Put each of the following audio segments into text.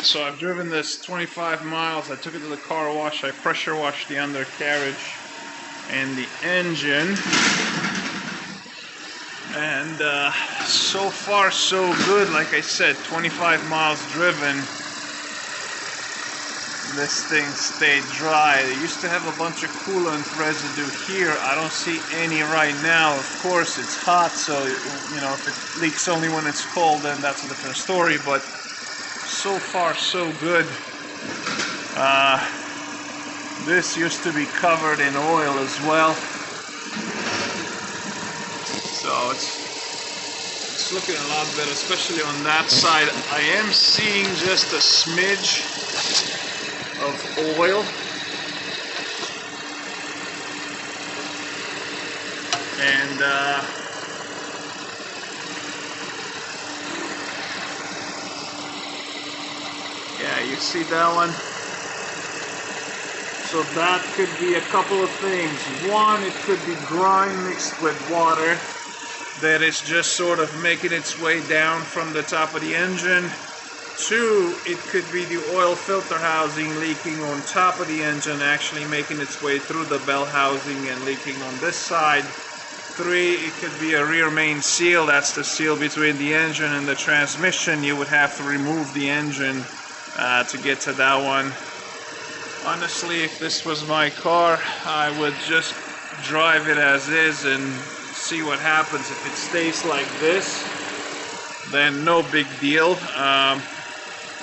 So I've driven this 25 miles. I took it to the car wash. I pressure washed the undercarriage and the engine. And so far so good. Like I said, 25 miles driven. This thing stayed dry. It used to have a bunch of coolant residue here. I don't see any right now. Of course, it's hot, so you know, if it leaks only when it's cold, then that's a different story. But so far, so good. This used to be covered in oil as well, so it's looking a lot better, especially on that side. I am seeing just a smidge of oil, and yeah, you see that one? So that could be a couple of things. One, it could be grime mixed with water that is just sort of making its way down from the top of the engine. Two, it could be the oil filter housing leaking on top of the engine, actually making its way through the bell housing and leaking on this side. Three, it could be a rear main seal. That's the seal between the engine and the transmission. You would have to remove the engine to get to that one. Honestly, if this was my car, I would just drive it as is and see what happens. If it stays like this, then no big deal.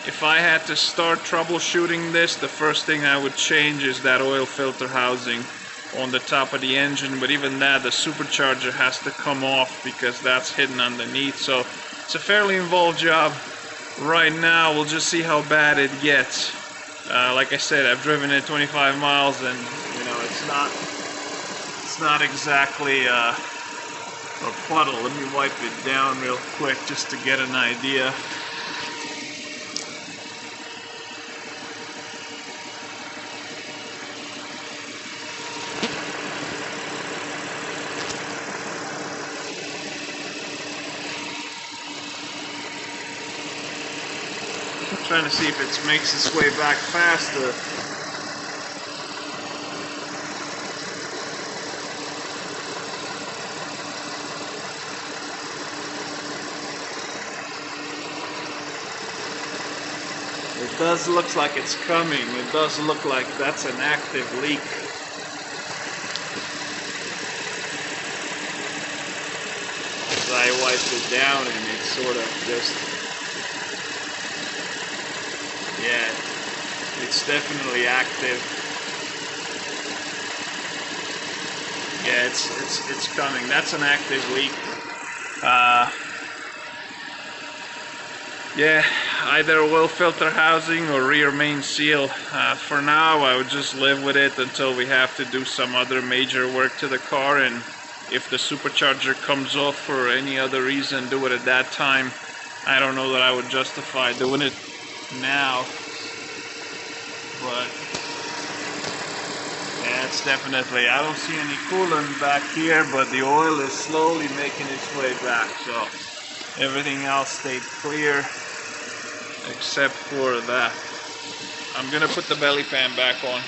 If I had to start troubleshooting this, the first thing I would change is that oil filter housing on the top of the engine. But even that, the supercharger has to come off because that's hidden underneath. So it's a fairly involved job. Right now, we'll just see how bad it gets. Like I said, I've driven it 25 miles, and you know, it's not exactly a puddle. Let me wipe it down real quick just to get an idea. I'm trying to see if it makes its way back faster. It does look like it's coming. It does look like that's an active leak. As I wiped it down, and it's sort of just, yeah, it's definitely active. Yeah, it's coming. That's an active leak. Yeah, either oil filter housing or rear main seal. For now, I would just live with it until we have to do some other major work to the car, and if the supercharger comes off for any other reason, do it at that time. I don't know that I would justify doing it now, but yeah, it's definitely, I don't see any coolant back here, but the oil is slowly making its way back. So everything else stayed clear except for that. I'm gonna put the belly fan back on.